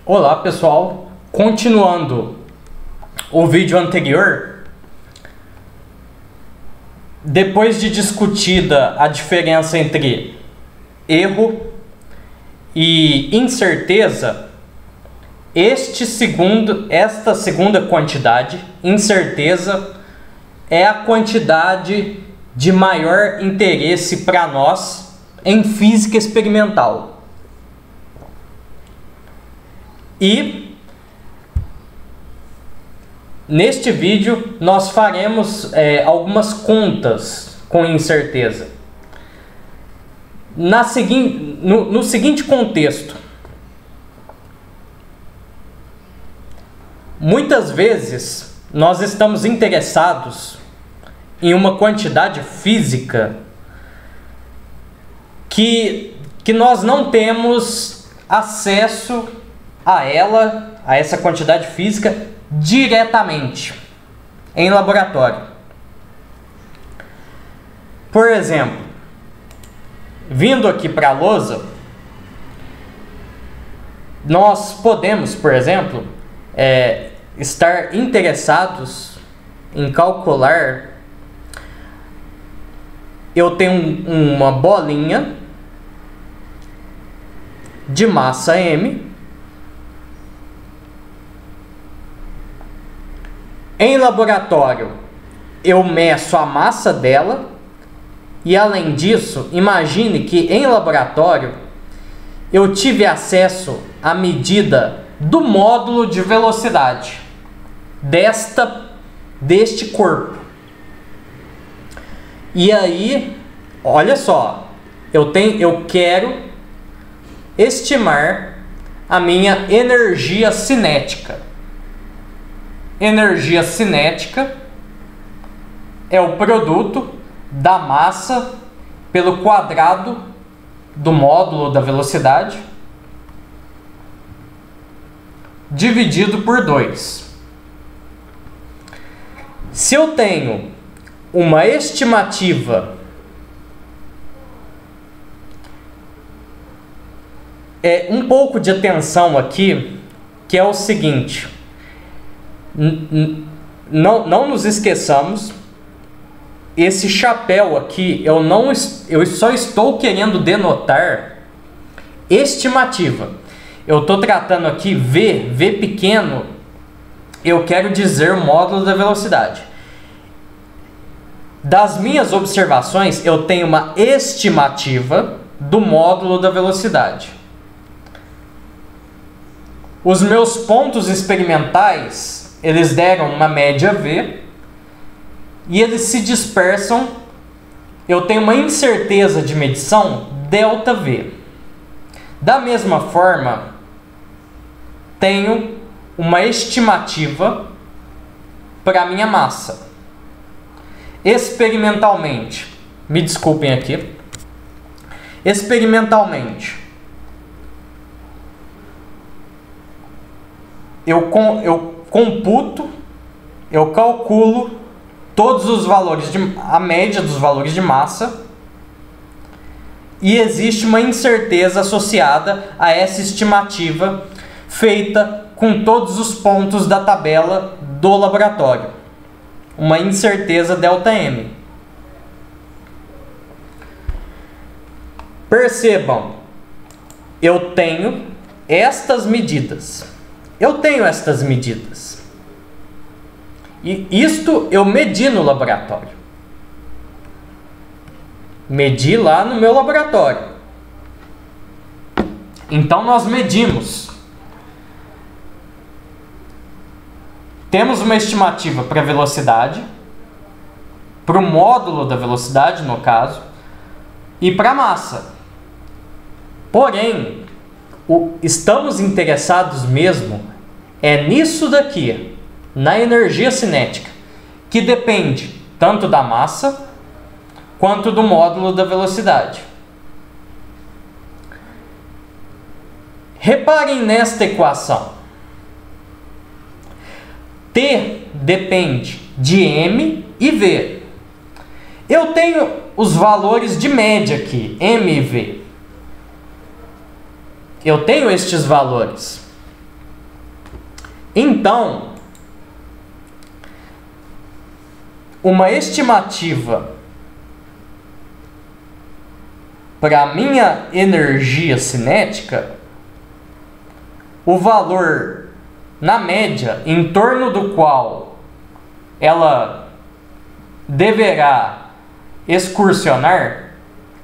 Olá pessoal, continuando o vídeo anterior, depois de discutida a diferença entre erro e incerteza, esta segunda quantidade, incerteza, é a quantidade de maior interesse para nós em física experimental. E neste vídeo nós faremos algumas contas com incerteza. No seguinte contexto: muitas vezes nós estamos interessados em uma quantidade física que nós não temos acesso a essa quantidade física diretamente em laboratório. Por exemplo, vindo aqui para a lousa, nós podemos, por exemplo, estar interessados em calcular. Eu tenho uma bolinha de massa M. Em laboratório, eu meço a massa dela e, além disso, imagine que em laboratório eu tive acesso à medida do módulo de velocidade deste corpo. E aí, olha só, eu quero estimar a minha energia cinética. Energia cinética é o produto da massa pelo quadrado do módulo da velocidade dividido por 2. Se eu tenho uma estimativa um pouco de atenção aqui, que é o seguinte: não nos esqueçamos, esse chapéu aqui eu só estou querendo denotar estimativa. Eu estou tratando aqui V pequeno, eu quero dizer o módulo da velocidade. Das minhas observações, eu tenho uma estimativa do módulo da velocidade. Os meus pontos experimentais, eles deram uma média V e eles se dispersam. Eu tenho uma incerteza de medição ΔV. Da mesma forma, tenho uma estimativa para a minha massa. Experimentalmente, me desculpem aqui, experimentalmente, eu computo, eu calculo todos os valores, a média dos valores de massa, e existe uma incerteza associada a essa estimativa feita com todos os pontos da tabela do laboratório. Uma incerteza ΔM. Percebam, eu tenho estas medidas. E isto eu medi no laboratório. Medi lá no meu laboratório. Então nós medimos. Temos uma estimativa para a velocidade, para o módulo da velocidade, no caso, e para a massa. Porém, estamos interessados mesmo nisso daqui, na energia cinética, que depende tanto da massa quanto do módulo da velocidade. Reparem nesta equação. T depende de M e V. Eu tenho os valores de média aqui, M e V. Eu tenho estes valores. Então, uma estimativa para a minha energia cinética, o valor na média em torno do qual ela deverá excursionar,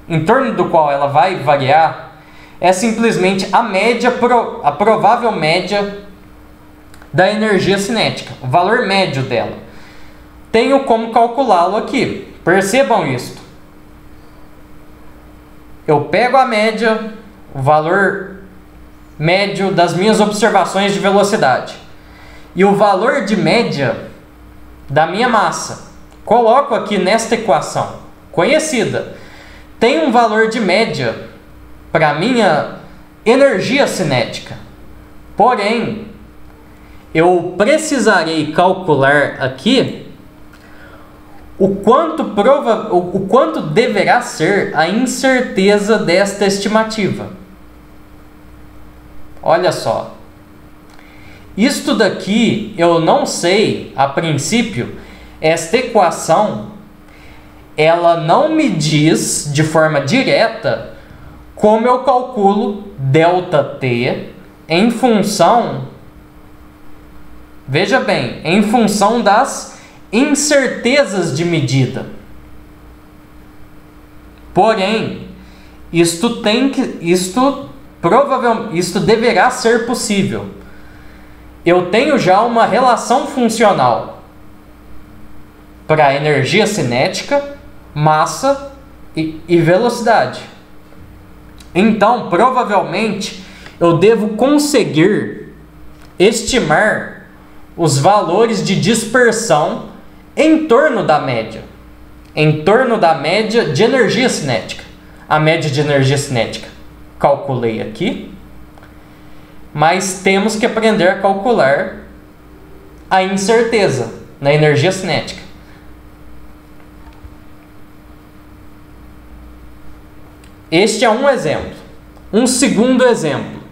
em torno do qual ela vai variar, é simplesmente a média, a provável média da energia cinética, o valor médio dela. Tenho como calculá-lo aqui. Percebam isto. Eu pego a média, o valor médio das minhas observações de velocidade e o valor de média da minha massa. Coloco aqui nesta equação conhecida. Tem um valor de média para a minha energia cinética. Porém, eu precisarei calcular aqui o quanto deverá ser a incerteza desta estimativa. Olha só. Isto daqui eu não sei, a princípio, esta equação, ela não me diz de forma direta como eu calculo ΔT em função, veja bem, em função das incertezas de medida. Porém, isto deverá ser possível. Eu tenho já uma relação funcional para a energia cinética, massa e velocidade. Então, provavelmente, eu devo conseguir estimar os valores de dispersão em torno da média. Em torno da média de energia cinética. A média de energia cinética calculei aqui. Mas temos que aprender a calcular a incerteza na energia cinética. Este é um exemplo. Um segundo exemplo.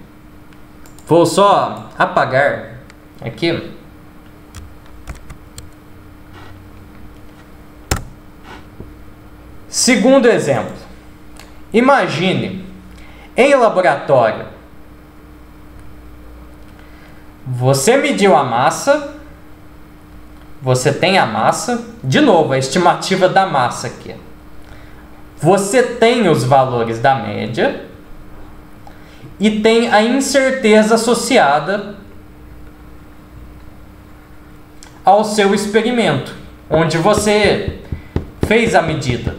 Vou só apagar aqui. Segundo exemplo. Imagine, em laboratório, você mediu a massa, você tem a massa, de novo, a estimativa da massa aqui. Você tem os valores da média e tem a incerteza associada ao seu experimento, onde você fez a medida.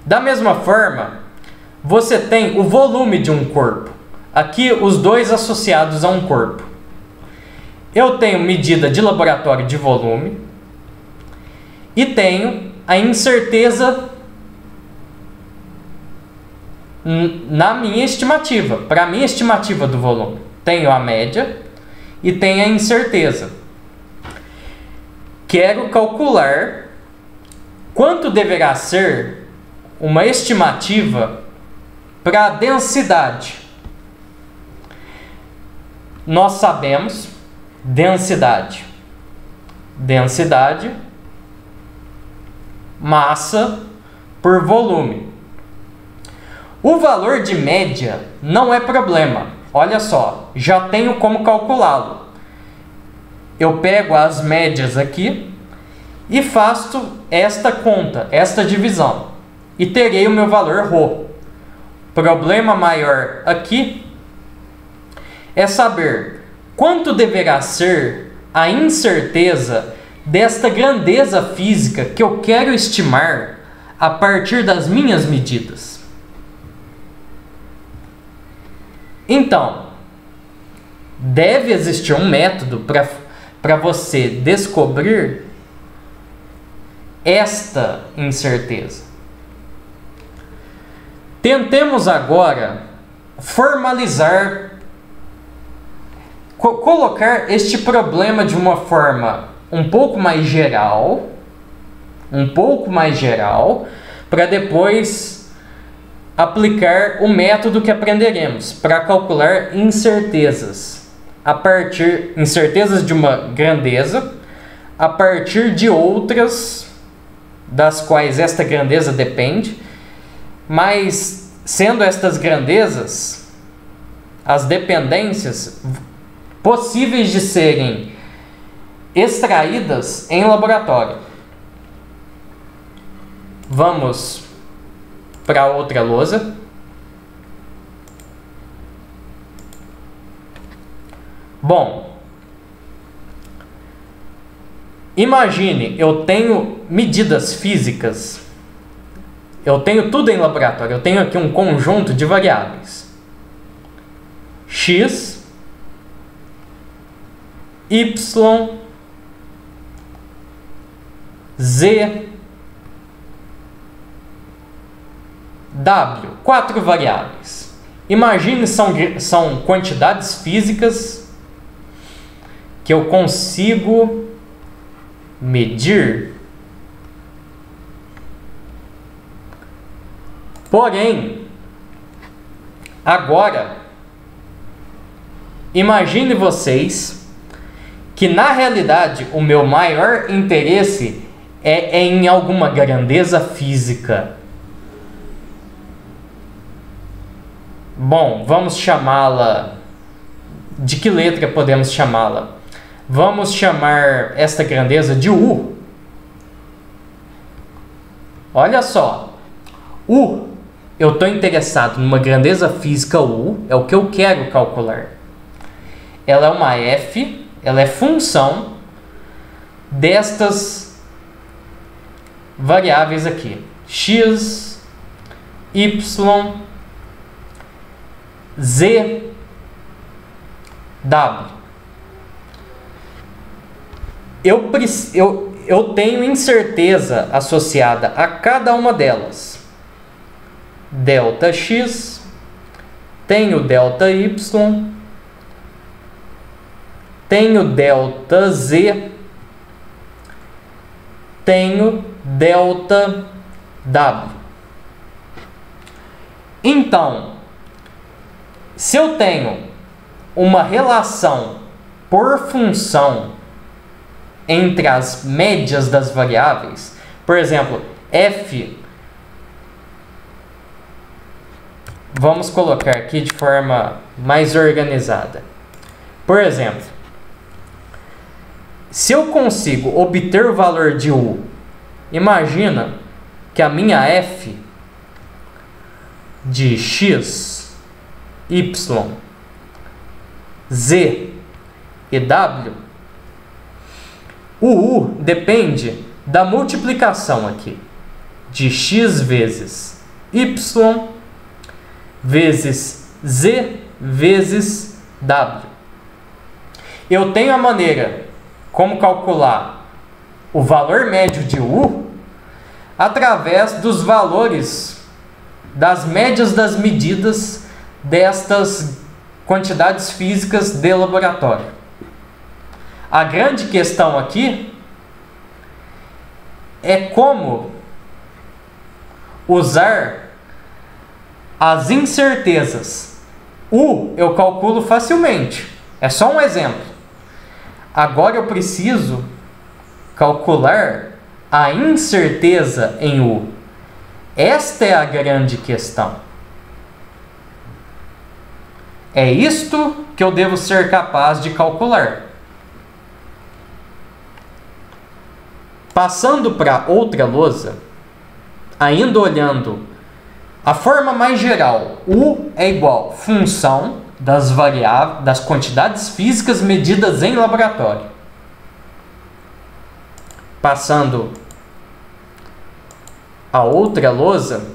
Da mesma forma, você tem o volume de um corpo. Aqui, os dois associados a um corpo. Eu tenho medida de laboratório de volume e tenho a incerteza na minha estimativa, para a minha estimativa do volume. Tenho a média e tenho a incerteza. Quero calcular quanto deverá ser uma estimativa para a densidade. Nós sabemos densidade. Densidade, massa por volume. O valor de média não é problema. Olha só, já tenho como calculá-lo. Eu pego as médias aqui e faço esta conta, esta divisão. E terei o meu valor ρ. Problema maior aqui é saber quanto deverá ser a incerteza desta grandeza física que eu quero estimar a partir das minhas medidas. Então, deve existir um método para você descobrir esta incerteza. Tentemos agora formalizar, colocar este problema de uma forma um pouco mais geral, para depois aplicar o método que aprenderemos para calcular incertezas incertezas de uma grandeza a partir de outras das quais esta grandeza depende, mas sendo estas grandezas as dependências possíveis de serem extraídas em laboratório. Vamos para outra lousa. Bom, imagine, eu tenho medidas físicas, eu tenho tudo em laboratório, eu tenho aqui um conjunto de variáveis x, y, z, w, 4 variáveis. Imagine, são quantidades físicas que eu consigo medir. Porém, agora, imagine vocês que na realidade o meu maior interesse é em alguma grandeza física. Bom, vamos chamá-la... De que letra podemos chamá-la? Vamos chamar esta grandeza de U. Olha só. U, eu estou interessado numa grandeza física U, é o que eu quero calcular. Ela é uma f, ela é função destas variáveis aqui. X, y, z, w. Eu tenho incerteza associada a cada uma delas. Delta x, tenho delta y, tenho delta z, tenho delta w. Então, se eu tenho uma relação por função entre as médias das variáveis, por exemplo, f, vamos colocar aqui de forma mais organizada. Por exemplo, se eu consigo obter o valor de U, imagina que a minha f de x, y, z e w, o U depende da multiplicação aqui de x vezes y vezes z vezes w. Eu tenho a maneira como calcular o valor médio de U através dos valores das médias das medidas destas quantidades físicas de laboratório. A grande questão aqui é como usar as incertezas. U eu calculo facilmente, é só um exemplo. Agora eu preciso calcular a incerteza em U. Esta é a grande questão. É isto que eu devo ser capaz de calcular. Passando para outra lousa, ainda olhando a forma mais geral, U é igual função das variáveis, das quantidades físicas medidas em laboratório. Passando a outra lousa,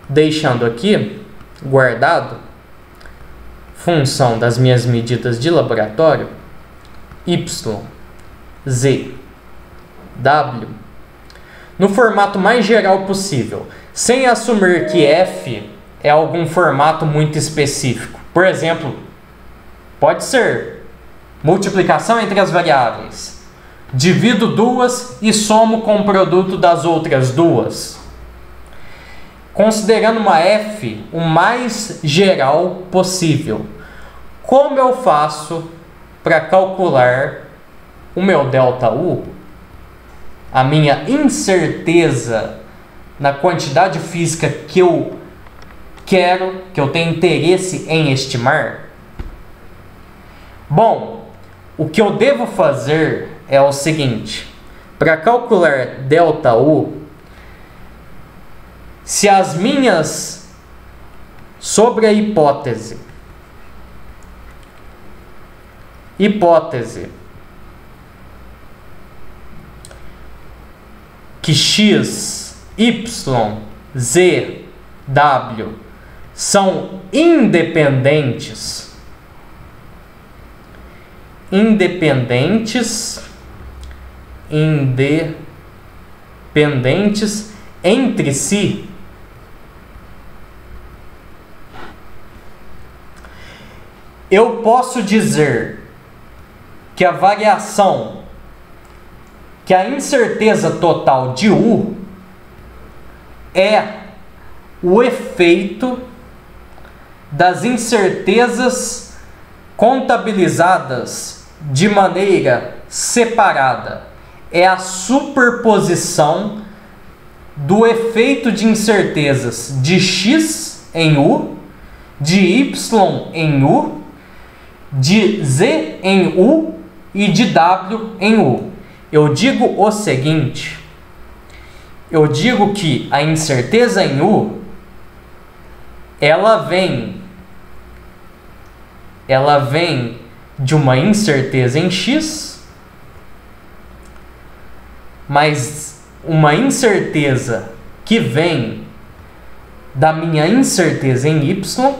deixando aqui guardado função das minhas medidas de laboratório, y, z, w, no formato mais geral possível, sem assumir que f é algum formato muito específico. Por exemplo, pode ser multiplicação entre as variáveis, divido duas e somo com o produto das outras duas. considerando uma f o mais geral possível. Como eu faço para calcular o meu ΔU, a minha incerteza na quantidade física que eu quero, que eu tenho interesse em estimar? Bom, o que eu devo fazer é o seguinte: para calcular ΔU, se as minhas, sobre a hipótese que x, y, z, w são independentes entre si, eu posso dizer que a variação, que a incerteza total de U é o efeito das incertezas contabilizadas de maneira separada. É a superposição do efeito de incertezas de x em U, de y em U, de z em U e de w em U. Eu digo o seguinte: eu digo que a incerteza em U, ela vem de uma incerteza em x, mas uma incerteza que vem da minha incerteza em y,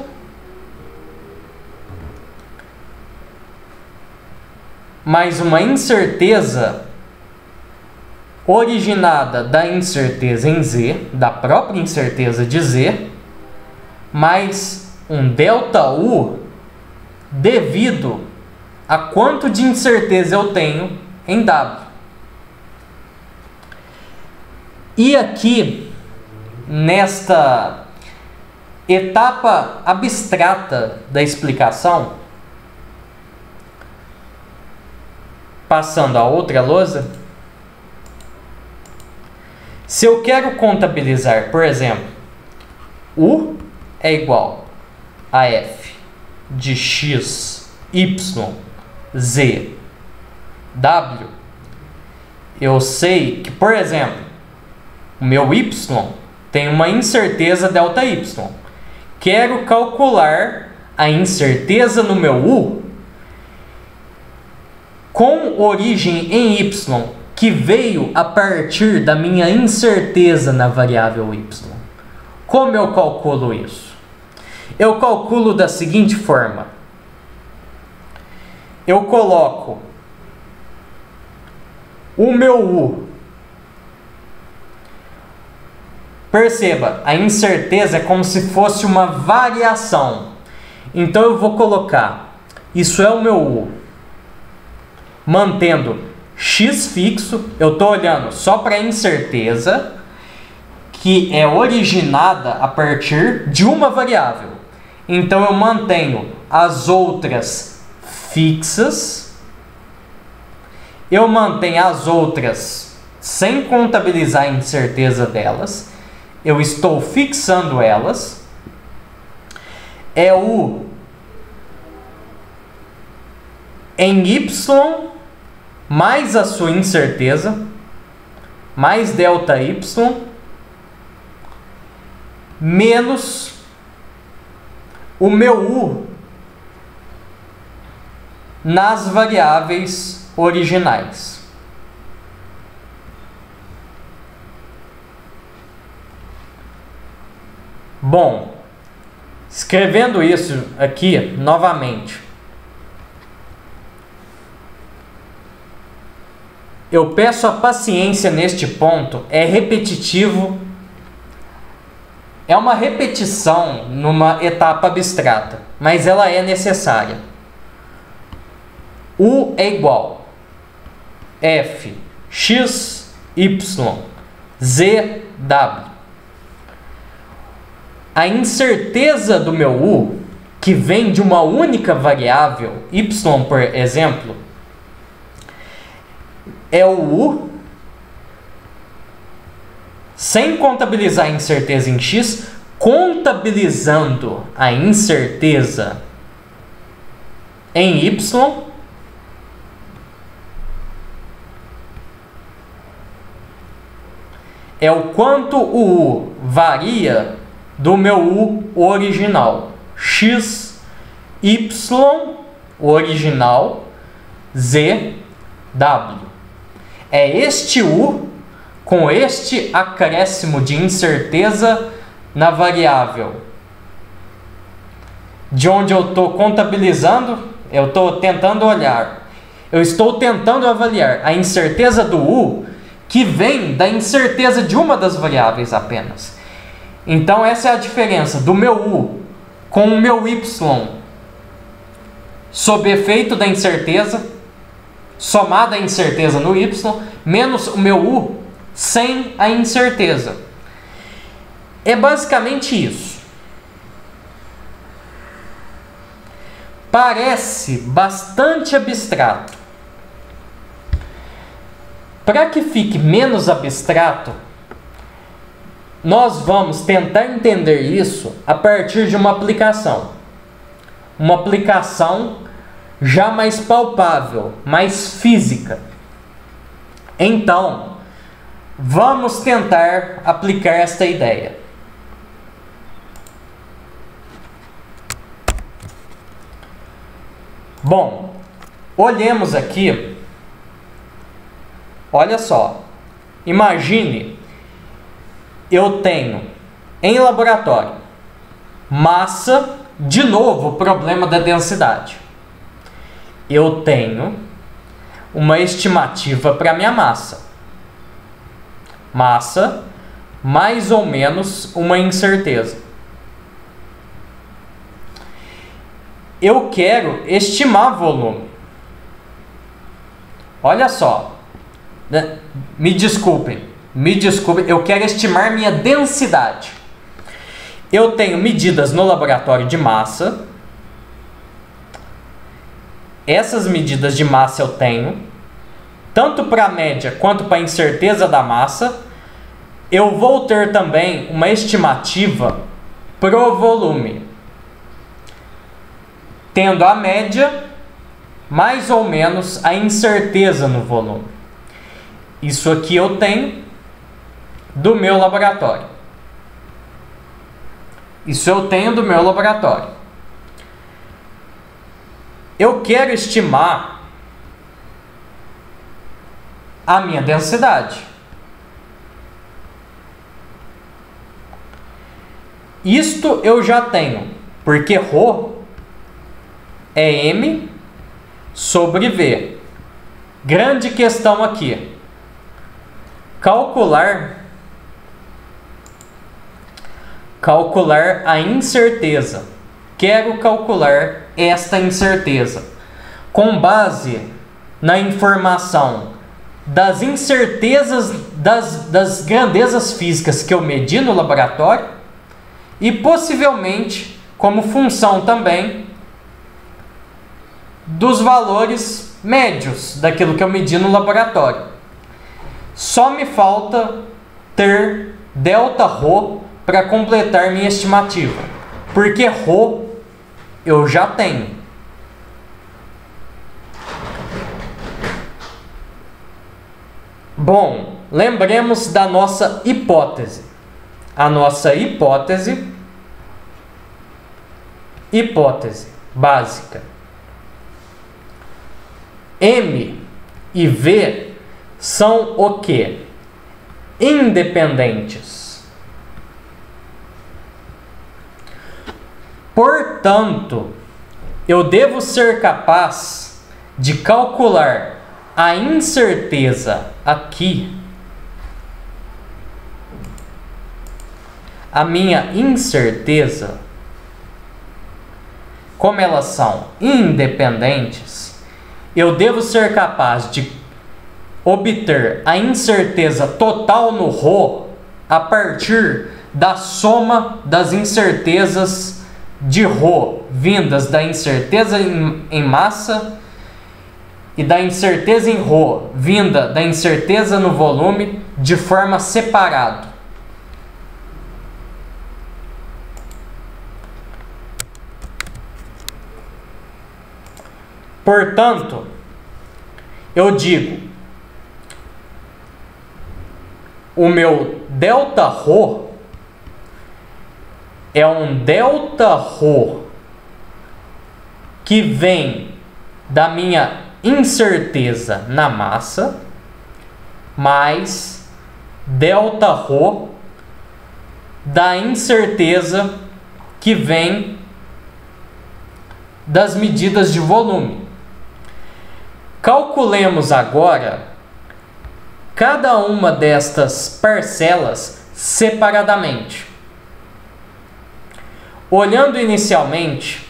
mais uma incerteza originada da incerteza em z, da própria incerteza de z, mais um ΔU devido a quanto de incerteza eu tenho em W. E aqui, nesta etapa abstrata da explicação, passando a outra lousa, se eu quero contabilizar, por exemplo, U é igual a F de X, Y, Z, W, eu sei que, por exemplo, o meu Y tem uma incerteza ΔY. Quero calcular a incerteza no meu U com origem em Y, que veio a partir da minha incerteza na variável Y. Como eu calculo isso? Eu calculo da seguinte forma: eu coloco o meu U. Perceba, a incerteza é como se fosse uma variação. Então eu vou colocar, isso é o meu U, mantendo x fixo. Eu estou olhando só para a incerteza, que é originada a partir de uma variável. Então eu mantenho as outras fixas, eu mantenho as outras sem contabilizar a incerteza delas, eu estou fixando elas. É U em Y mais a sua incerteza, mais ΔY, menos o meu U nas variáveis originais. Bom, escrevendo isso aqui novamente, eu peço a paciência neste ponto. É repetitivo, é uma repetição numa etapa abstrata, mas ela é necessária. U é igual F, X, Y, Z, W. a incerteza do meu u, que vem de uma única variável, y, por exemplo, é o u, sem contabilizar a incerteza em x, contabilizando a incerteza em y, é o quanto o u varia do meu u original. X, y, o original, z, w. É este u com este acréscimo de incerteza na variável, de onde eu estou contabilizando, eu estou tentando olhar, eu estou tentando avaliar a incerteza do u, que vem da incerteza de uma das variáveis apenas. Então essa é a diferença do meu u com o meu y sob efeito da incerteza, somada a incerteza no y, menos o meu u sem a incerteza. É basicamente isso. Parece bastante abstrato. Para que fique menos abstrato, nós vamos tentar entender isso a partir de uma aplicação. Uma aplicação já mais palpável, mais física. Então, vamos tentar aplicar esta ideia. Bom, olhemos aqui. Olha só. Imagine, eu tenho em laboratório massa, de novo, o problema da densidade. Eu tenho uma estimativa para minha massa. Massa, mais ou menos uma incerteza. Eu quero estimar volume. Olha só. Me desculpem, eu quero estimar minha densidade. Eu tenho medidas no laboratório de massa. Essas medidas de massa eu tenho, tanto para a média quanto para a incerteza da massa. Eu vou ter também uma estimativa pro volume, tendo a média mais ou menos a incerteza no volume. Isso aqui eu tenho do meu laboratório. Isso eu tenho do meu laboratório. Eu quero estimar a minha densidade. Isto eu já tenho, porque ρ é m sobre v. Grande questão aqui. Calcular a incerteza. Quero calcular esta incerteza com base na informação das incertezas das grandezas físicas que eu medi no laboratório e possivelmente como função também dos valores médios daquilo que eu medi no laboratório. Só me falta ter Δρ para completar minha estimativa, porque ρ eu já tenho. Bom, lembremos da nossa hipótese. A nossa hipótese básica. M e V são o quê? Independentes. Portanto, eu devo ser capaz de calcular a incerteza aqui, a minha incerteza, como elas são independentes, eu devo ser capaz de obter a incerteza total no ρ a partir da soma das incertezas de ρ, vindas da incerteza em massa e da incerteza em ρ, vinda da incerteza no volume, de forma separada. Portanto, eu digo, o meu Δρ é um Δρ que vem da minha incerteza na massa mais Δρ da incerteza que vem das medidas de volume. Calculemos agora cada uma destas parcelas separadamente. Olhando inicialmente,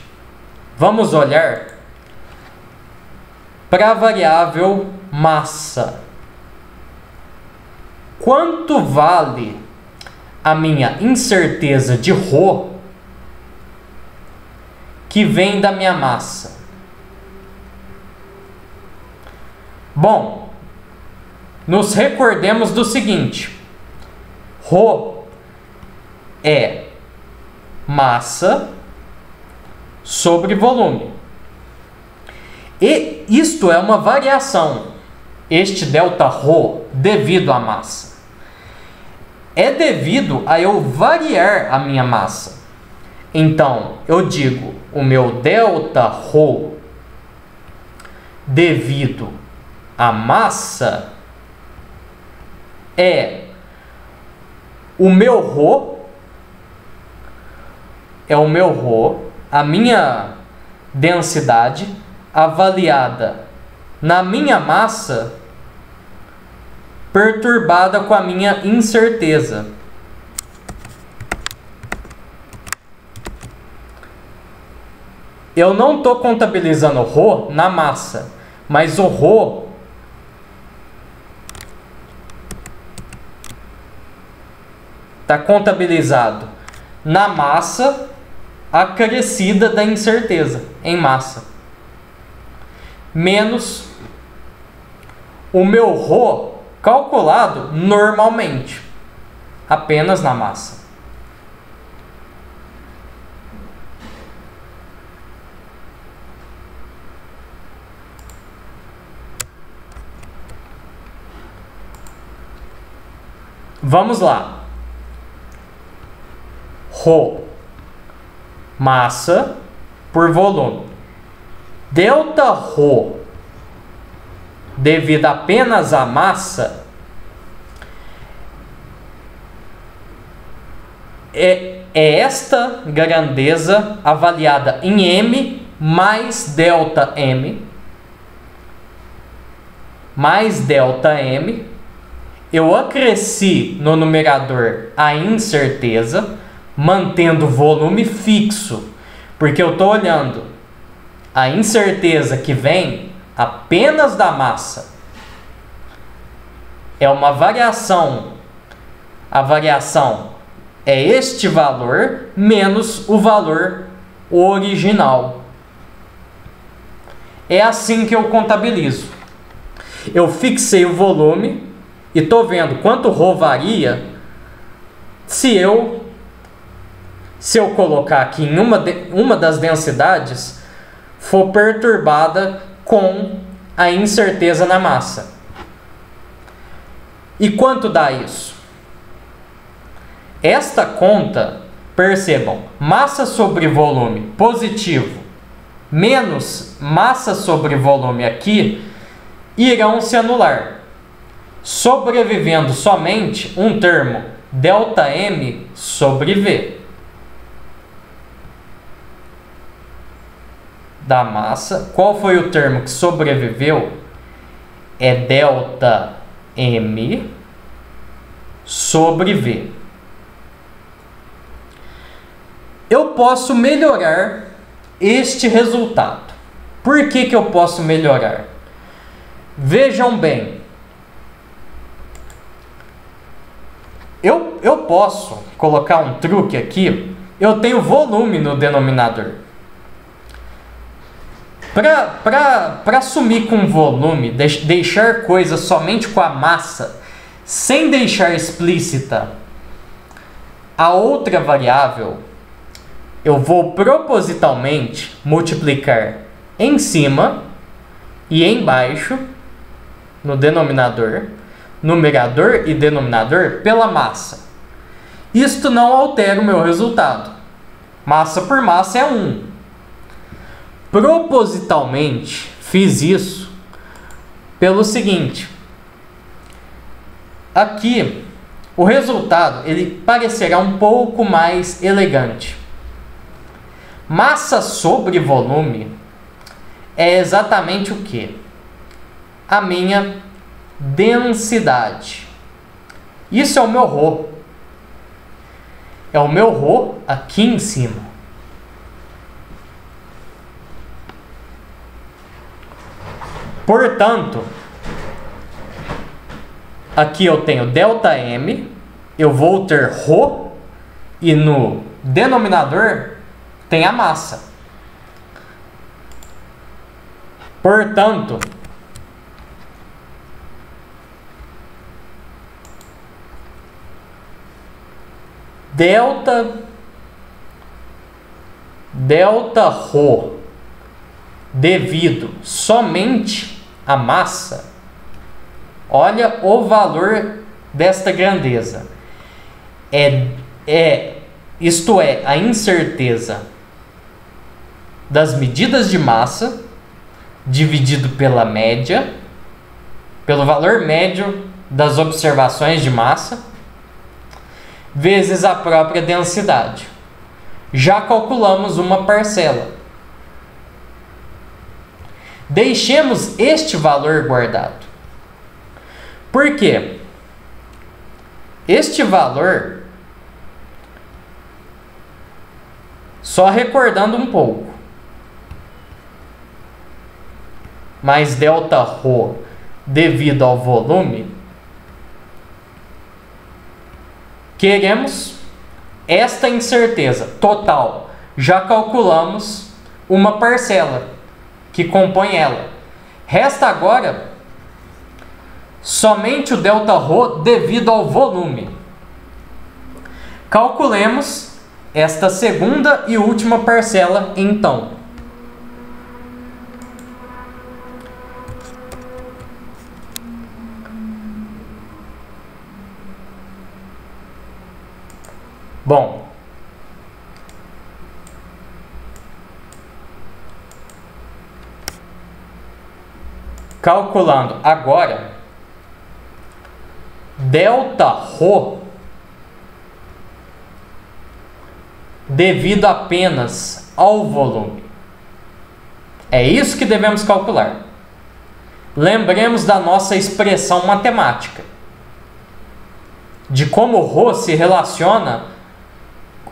vamos olhar para a variável massa. Quanto vale a minha incerteza de ρ que vem da minha massa? Bom, nos recordemos do seguinte: ρ é massa sobre volume. E isto é uma variação. Este Δρ devido à massa é devido a eu variar a minha massa. Então, eu digo, o meu Δρ devido à massa é o meu ρ, a minha densidade avaliada na minha massa perturbada com a minha incerteza. Eu não estou contabilizando ρ na massa, mas o ρ está contabilizado na massa acrescida da incerteza em massa, menos o meu ρ calculado normalmente, apenas na massa. Vamos lá. ρ, massa por volume. Δρ devido apenas à massa é esta grandeza avaliada em m mais ΔM mais ΔM. Eu acresci no numerador a incerteza, mantendo o volume fixo, porque eu estou olhando a incerteza que vem apenas da massa. É uma variação. A variação é este valor menos o valor original. É assim que eu contabilizo. Eu fixei o volume e estou vendo quanto ρ varia se eu colocar aqui em uma das densidades for perturbada com a incerteza na massa. E quanto dá isso? Esta conta, percebam, massa sobre volume positivo menos massa sobre volume aqui irão se anular, sobrevivendo somente um termo ΔM sobre V da massa. Qual foi o termo que sobreviveu? É ΔM sobre V. Eu posso melhorar este resultado. Por que eu posso melhorar? Vejam bem. Eu eu posso colocar um truque aqui. Eu tenho volume no denominador. Para assumir com volume, deixar coisas somente com a massa, sem deixar explícita a outra variável, eu vou propositalmente multiplicar em cima e embaixo, no denominador, numerador e denominador, pela massa. Isto não altera o meu resultado. Massa por massa é 1. Propositalmente fiz isso pelo seguinte. Aqui, o resultado ele parecerá um pouco mais elegante. Massa sobre volume é exatamente o que? A minha densidade. Isso é o meu ρ. É o meu ρ aqui em cima. Portanto, aqui eu tenho ΔM, eu vou ter ρ e no denominador tem a massa. Portanto, delta ρ devido somente à massa, olha o valor desta grandeza. Isto é, a incerteza das medidas de massa dividido pela média, pelo valor médio das observações de massa, vezes a própria densidade. Já calculamos uma parcela. Deixemos este valor guardado. Por quê? Este valor, só recordando um pouco, mais Δρ devido ao volume, queremos esta incerteza total. Já calculamos uma parcela que compõe ela. Resta agora somente o Δρ devido ao volume. Calculemos esta segunda e última parcela, então. Bom, calculando agora, Δρ devido apenas ao volume. É isso que devemos calcular. Lembremos da nossa expressão matemática, de como o ρ se relaciona.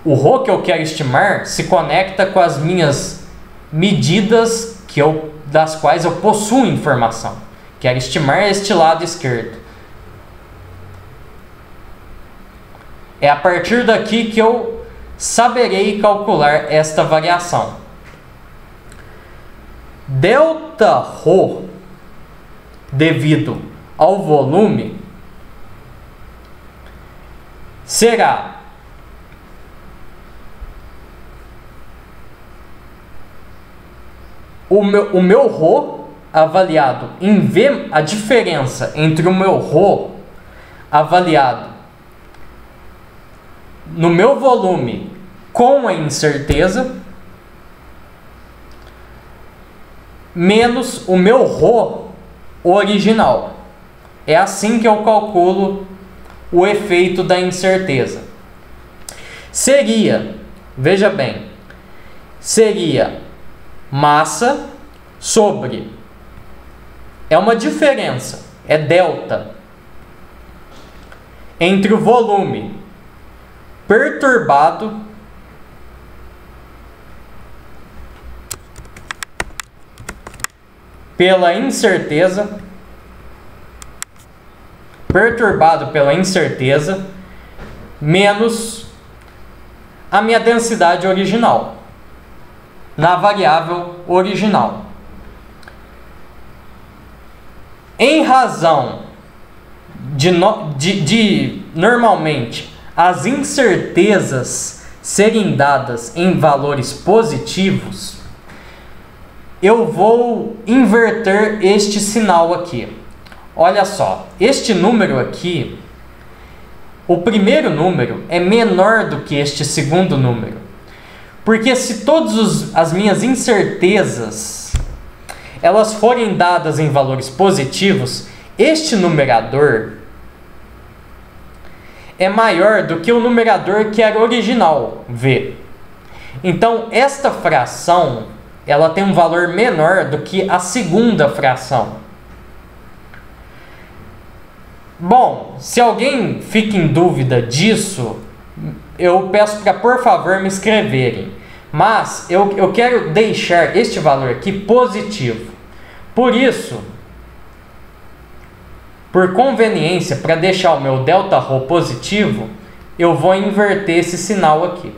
O ρ que eu quero estimar se conecta com as minhas medidas das quais eu possuo informação. Quero estimar este lado esquerdo. É a partir daqui que eu saberei calcular esta variação. Δρ devido ao volume será o meu ρ avaliado em V, a diferença entre o meu ρ avaliado no meu volume com a incerteza, menos o meu ρ original. É assim que eu calculo o efeito da incerteza. Seria, veja bem, seria massa sobre, é uma diferença, é delta, entre o volume perturbado pela incerteza, menos a minha densidade original na variável original. Em razão de normalmente as incertezas serem dadas em valores positivos, eu vou inverter este sinal aqui. Olha só, este número aqui, o primeiro número é menor do que este segundo número. Porque se todas as minhas incertezas elas forem dadas em valores positivos, este numerador é maior do que o numerador que era original, v. Então, esta fração ela tem um valor menor do que a segunda fração. Bom, se alguém fica em dúvida disso, eu peço para, por favor, me escreverem. Mas eu quero deixar este valor aqui positivo. Por isso, por conveniência, para deixar o meu Δρ positivo, eu vou inverter esse sinal aqui.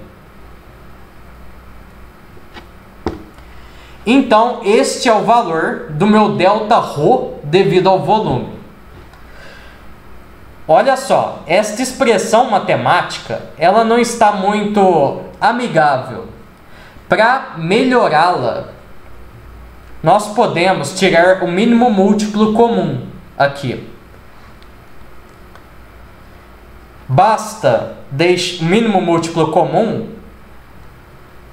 Então, este é o valor do meu Δρ devido ao volume. Olha só, esta expressão matemática, ela não está muito amigável. Para melhorá-la, nós podemos tirar o mínimo múltiplo comum aqui. Basta o mínimo múltiplo comum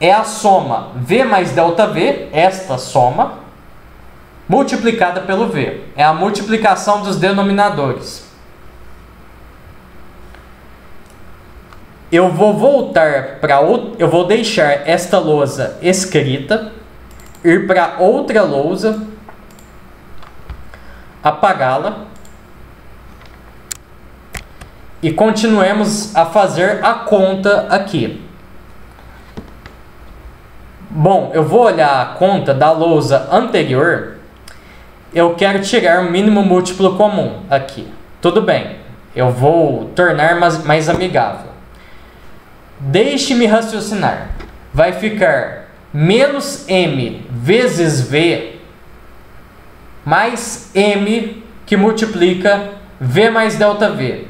é a soma v mais ΔV, esta soma, multiplicada pelo v. É a multiplicação dos denominadores. Eu vou voltar para eu vou deixar esta lousa escrita, ir para outra lousa, apagá-la e continuemos a fazer a conta aqui. Bom, eu vou olhar a conta da lousa anterior. Eu quero tirar o mínimo múltiplo comum aqui. Tudo bem, eu vou tornar mais amigável. Deixe-me raciocinar. Vai ficar menos m vezes v mais m que multiplica v mais ΔV,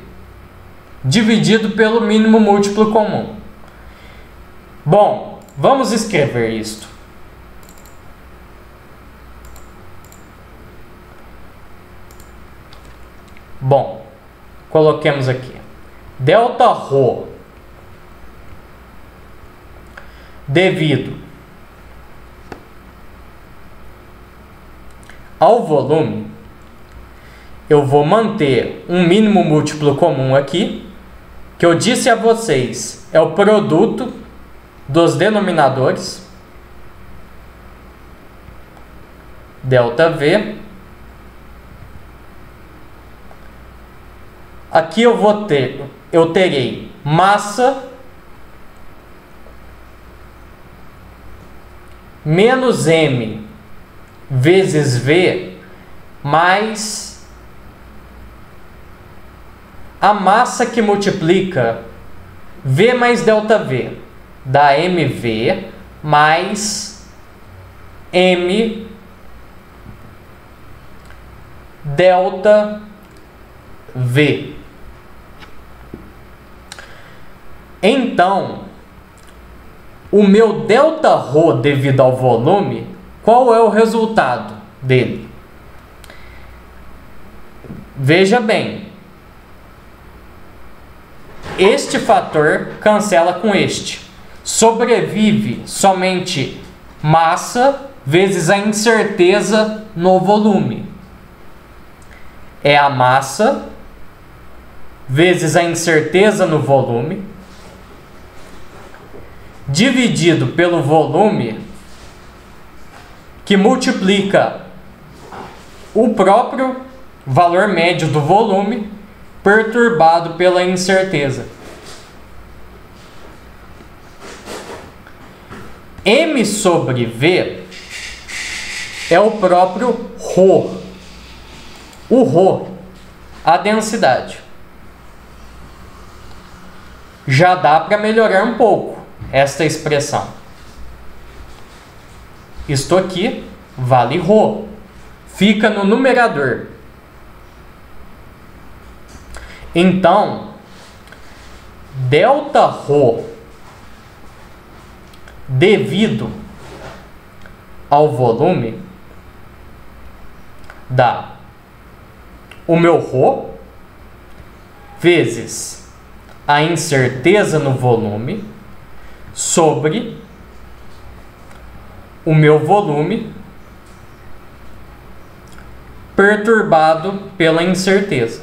dividido pelo mínimo múltiplo comum. Bom, vamos escrever isto. Bom, coloquemos aqui. Δρ devido ao volume, eu vou manter um mínimo múltiplo comum aqui, que eu disse a vocês, é o produto dos denominadores, ΔV. Aqui eu terei massa menos m vezes v mais a massa que multiplica v mais ΔV, dá mv mais m ΔV. Então, o meu Δρ devido ao volume, qual é o resultado dele? Veja bem, este fator cancela com este. Sobrevive somente massa vezes a incerteza no volume. É a massa vezes a incerteza no volume, dividido pelo volume, que multiplica o próprio valor médio do volume perturbado pela incerteza. M sobre V é o próprio ρ. O ρ, a densidade. já dá para melhorar um pouco esta expressão. Isto aqui vale ρ, fica no numerador. Então, Δρ devido ao volume dá o meu ρ vezes a incerteza no volume sobre o meu volume perturbado pela incerteza.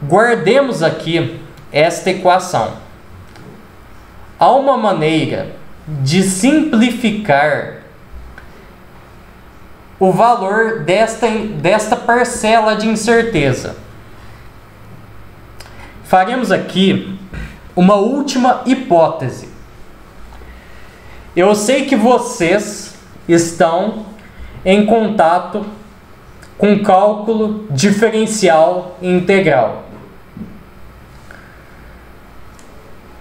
Guardemos aqui esta equação. Há uma maneira de simplificar o valor desta parcela de incerteza. Faremos aqui uma última hipótese. Eu sei que vocês estão em contato com cálculo diferencial integral.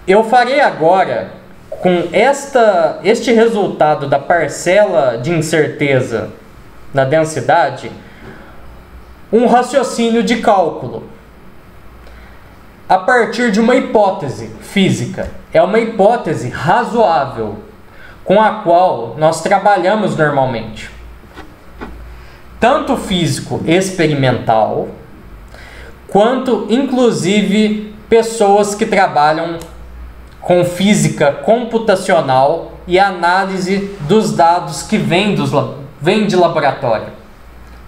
Eu farei agora, com este resultado da parcela de incerteza na densidade, um raciocínio de cálculo a partir de uma hipótese física. É uma hipótese razoável com a qual nós trabalhamos normalmente. Tanto físico experimental, quanto inclusive pessoas que trabalham com física computacional e análise dos dados que vêm de laboratório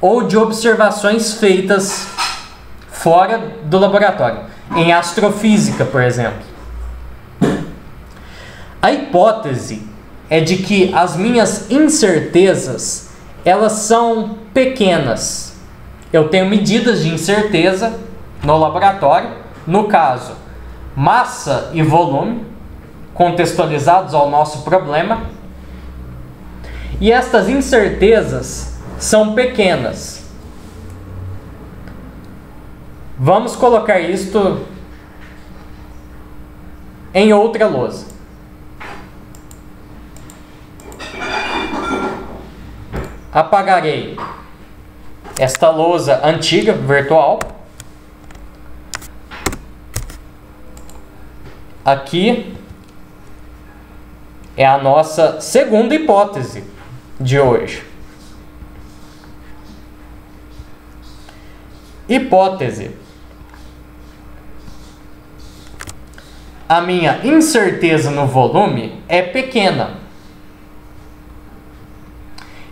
ou de observações feitas fora do laboratório, em astrofísica, por exemplo. A hipótese é de que as minhas incertezas, elas são pequenas. Eu tenho medidas de incerteza no laboratório, no caso, massa e volume, contextualizados ao nosso problema. E estas incertezas são pequenas. Vamos colocar isto em outra lousa. Apagarei esta lousa antiga, virtual. Aqui é a nossa segunda hipótese de hoje. Hipótese: a minha incerteza no volume é pequena.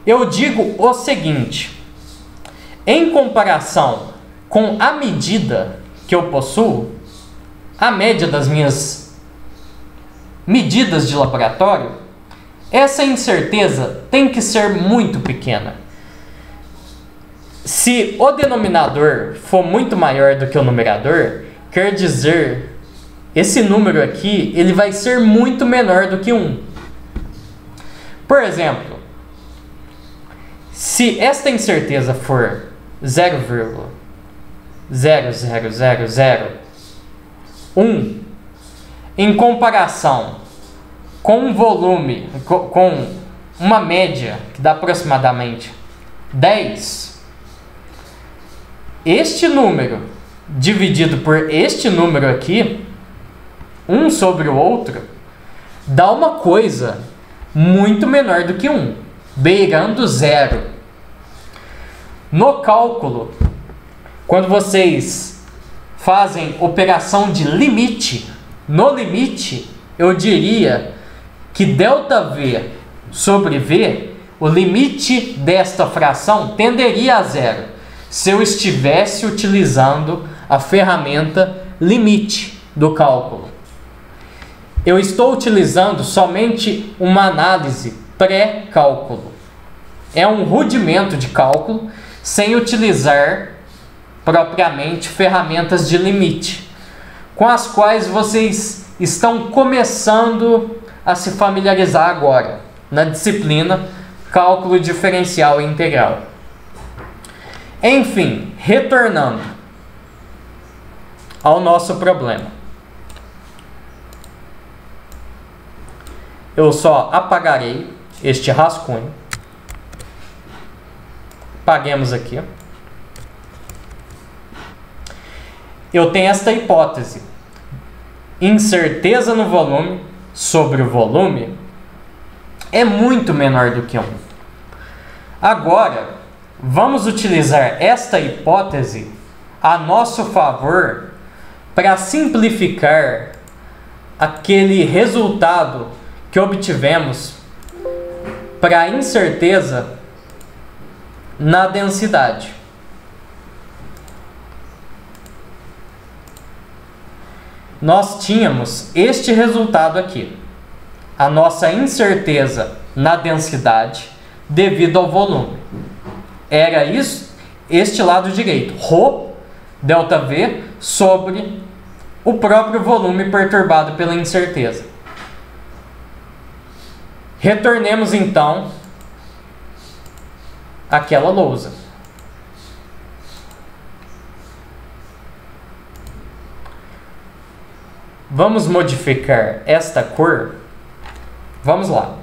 Eu digo o seguinte: em comparação com a medida que eu possuo, a média das minhas medidas de laboratório, essa incerteza tem que ser muito pequena. Se o denominador for muito maior do que o numerador, quer dizer, esse número aqui, ele vai ser muito menor do que 1. Por exemplo, se esta incerteza for 0,00001, em comparação com um volume, com uma média que dá aproximadamente 10, este número dividido por este número aqui, um sobre o outro, dá uma coisa muito menor do que 1, beirando 0. No cálculo, quando vocês fazem operação de limite, no limite, eu diria que ΔV sobre V, o limite desta fração tenderia a 0, se eu estivesse utilizando a ferramenta limite do cálculo. Eu estou utilizando somente uma análise pré-cálculo. É um rudimento de cálculo, sem utilizar propriamente ferramentas de limite, com as quais vocês estão começando a se familiarizar agora, na disciplina cálculo diferencial e integral. Enfim, retornando ao nosso problema. Eu só apagarei este rascunho. Apaguemos aqui. Eu tenho esta hipótese. Incerteza no volume sobre o volume é muito menor do que 1. Agora, vamos utilizar esta hipótese a nosso favor para simplificar aquele resultado que obtivemos para a incerteza na densidade. Nós tínhamos este resultado aqui, a nossa incerteza na densidade devido ao volume. Era isso, este lado direito, ρ ΔV sobre o próprio volume perturbado pela incerteza. Retornemos então àquela lousa. Vamos modificar esta cor. Vamos lá.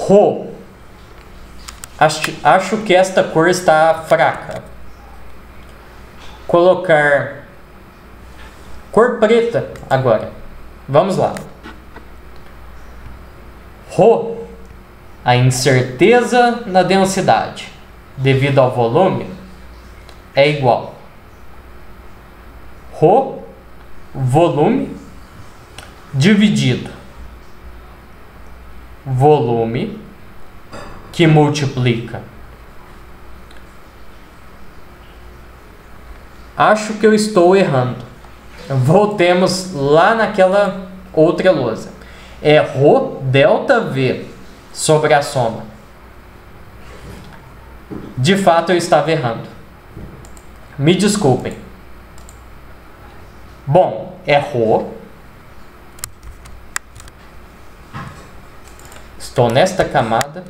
Rho. Acho que esta cor está fraca. Colocar cor preta agora. Vamos lá. Rho, a incerteza na densidade devido ao volume é igual. Rho, volume, dividido volume, que multiplica. Acho que eu estou errando. Voltemos lá naquela outra lousa. É ρ ΔV sobre a soma. De fato, eu estava errando. Me desculpem. Bom, é ρ. Estou nesta camada.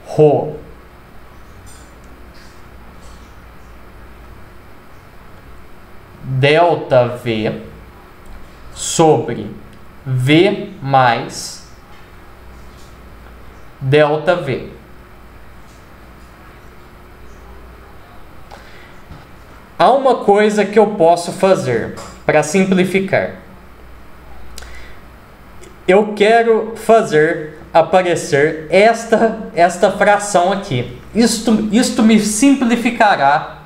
Rho ΔV sobre V mais ΔV. Há uma coisa que eu posso fazer para simplificar. Eu quero fazer aparecer esta fração aqui. Isto me simplificará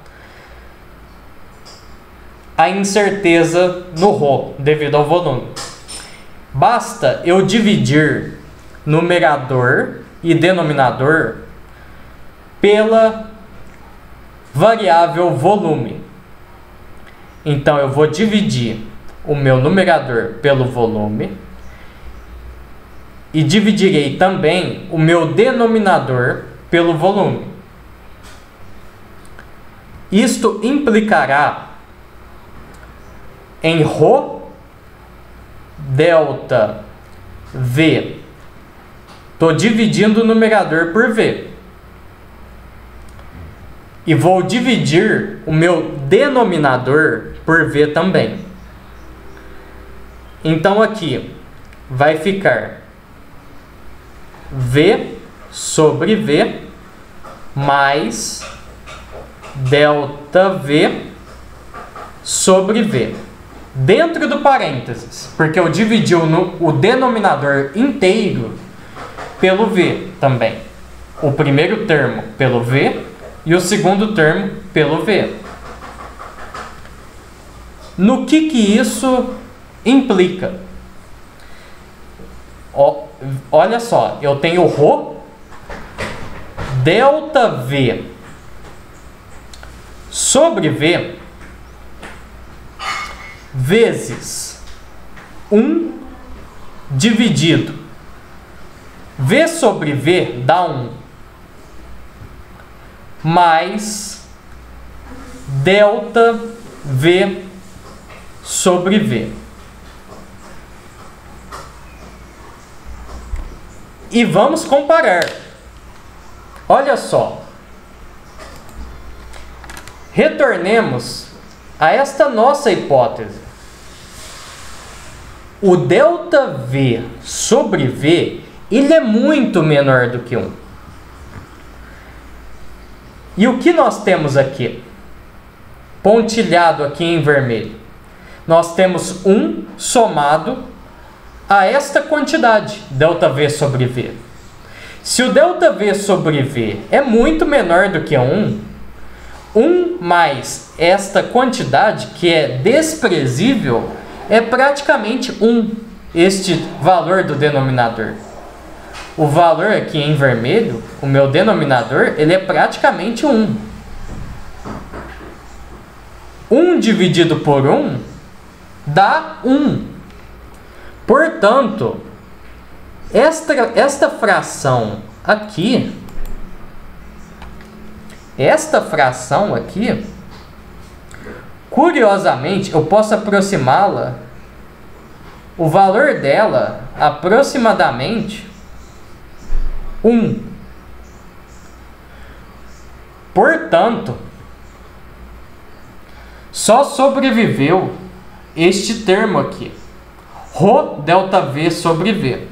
a incerteza no ρ devido ao volume. Basta eu dividir numerador e denominador pela variável volume. Então eu vou dividir o meu numerador pelo volume e dividirei também o meu denominador pelo volume. Isto implicará em ρ ΔV. Estou dividindo o numerador por V. E vou dividir o meu denominador por V também. Então aqui vai ficar V sobre V mais ΔV sobre V. Dentro do parênteses, porque eu dividi o denominador inteiro pelo V também. O primeiro termo pelo V e o segundo termo pelo V. No que isso implica? Olha só, eu tenho ρ ΔV sobre V vezes 1 dividido. V sobre V dá 1. Mais ΔV V sobre V. E vamos comparar. Olha só. Retornemos a esta nossa hipótese. O ΔV sobre V, ele é muito menor do que 1. E o que nós temos aqui? Pontilhado aqui em vermelho. Nós temos 1 somado a esta quantidade, ΔV sobre V. Se o ΔV sobre V é muito menor do que 1, 1 mais esta quantidade, que é desprezível, é praticamente 1, este valor do denominador. O valor aqui em vermelho, o meu denominador, ele é praticamente 1. 1 dividido por 1 dá 1. Portanto, esta fração aqui, curiosamente, eu posso aproximá-la, o valor dela, aproximadamente, 1. Portanto, só sobreviveu este termo aqui, ρ ΔV sobre V.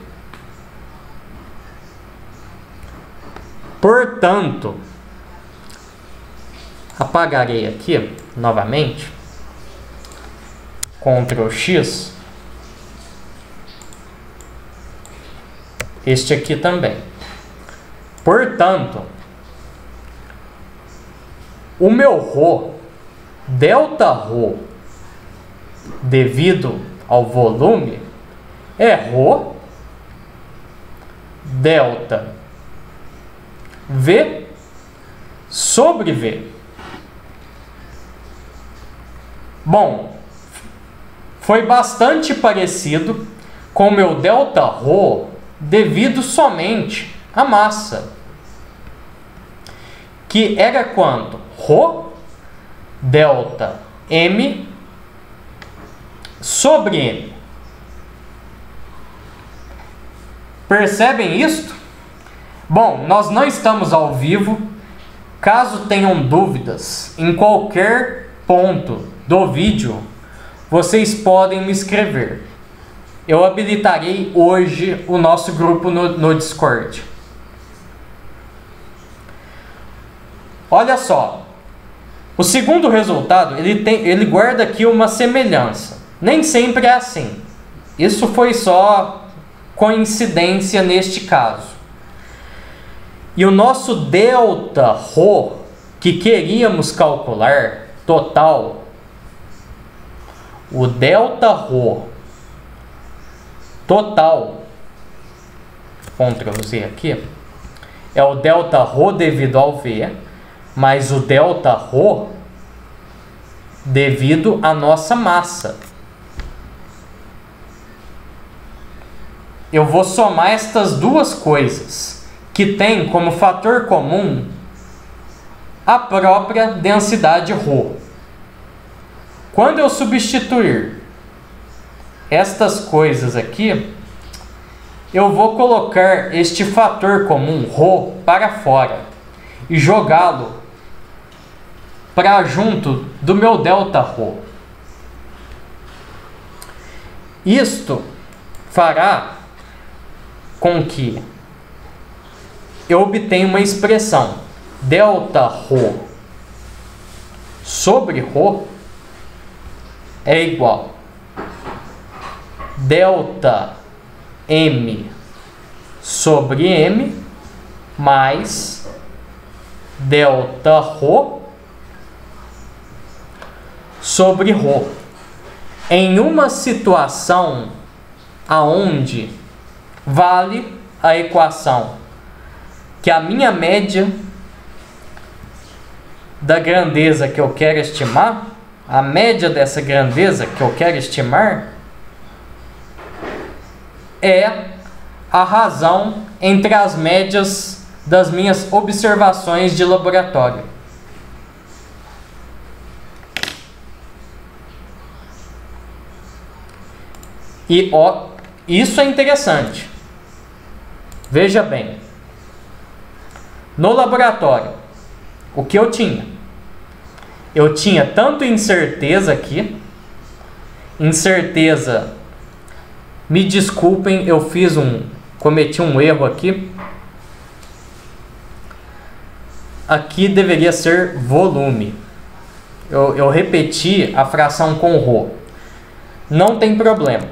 Portanto, apagarei aqui novamente, Ctrl X, este aqui também. Portanto, o meu ρ, Δρ, devido ao volume, é ρ ΔV sobre V. Bom, foi bastante parecido com o meu Δρ devido somente à massa, que era quanto? ρ ΔM sobre M. Percebem isto? Bom, nós não estamos ao vivo. Caso tenham dúvidas em qualquer ponto do vídeo, vocês podem me escrever. Eu habilitarei hoje o nosso grupo no Discord. Olha só. O segundo resultado, ele guarda aqui uma semelhança. Nem sempre é assim. Isso foi só coincidência neste caso. E o nosso Δρ, que queríamos calcular, total, o Δρ total, Ctrl Z aqui, é o Δρ devido ao V, mais o Δρ devido à nossa massa. Eu vou somar estas duas coisas, que tem como fator comum a própria densidade ρ. Quando eu substituir estas coisas aqui, eu vou colocar este fator comum ρ para fora e jogá-lo para junto do meu Δρ. Isto fará com que eu obtenha uma expressão Δρ sobre ρ é igual ΔM sobre M mais Δρ sobre ρ. Em uma situação aonde vale a equação que a minha média da grandeza que eu quero estimar, a média dessa grandeza que eu quero estimar, é a razão entre as médias das minhas observações de laboratório. E ó, isso é interessante. Veja bem. No laboratório, o que eu tinha? Eu tinha tanto incerteza aqui. Incerteza, me desculpem, eu cometi um erro aqui. Aqui deveria ser volume. Eu repeti a fração com rho. Não tem problema.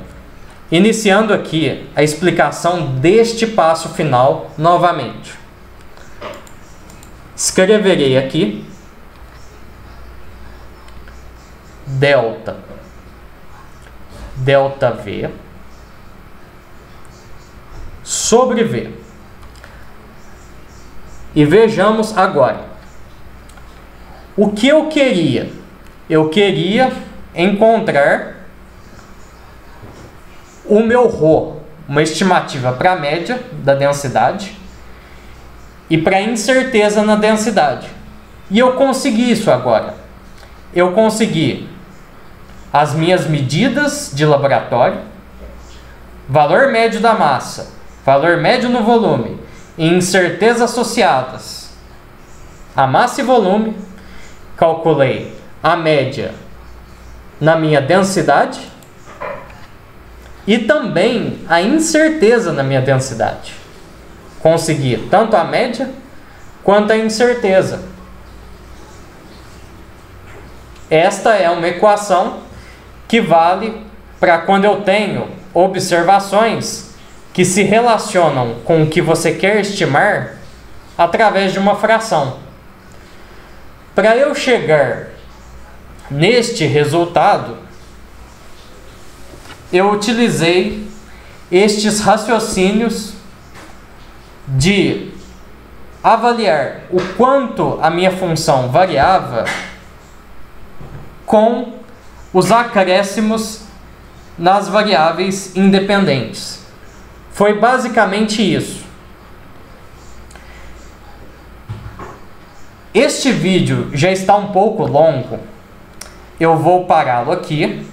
Iniciando aqui a explicação deste passo final novamente. Escreverei aqui delta V sobre V. E vejamos agora. O que eu queria? Eu queria encontrar o meu ρ, uma estimativa para a média da densidade e para a incerteza na densidade. E eu consegui isso agora. Eu consegui as minhas medidas de laboratório, valor médio da massa, valor médio no volume e incertezas associadas a massa e volume. Calculei a média na minha densidade e também a incerteza na minha densidade. Consegui tanto a média quanto a incerteza. Esta é uma equação que vale para quando eu tenho observações que se relacionam com o que você quer estimar através de uma fração. Para eu chegar neste resultado, eu utilizei estes raciocínios de avaliar o quanto a minha função variava com os acréscimos nas variáveis independentes. Foi basicamente isso. Este vídeo já está um pouco longo. Eu vou pará-lo aqui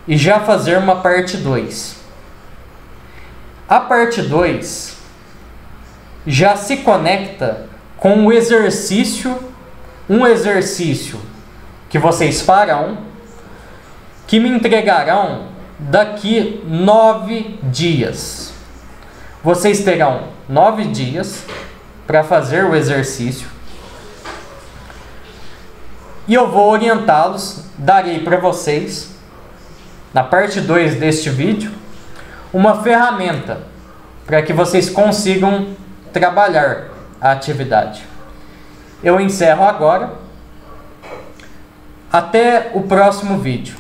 e já fazer uma parte 2. A parte 2 já se conecta com o exercício, um exercício que vocês farão, que me entregarão daqui 9 dias. Vocês terão 9 dias para fazer o exercício. E eu vou orientá-los, darei para vocês, na parte 2 deste vídeo, uma ferramenta para que vocês consigam trabalhar a atividade. Eu encerro agora. Até o próximo vídeo.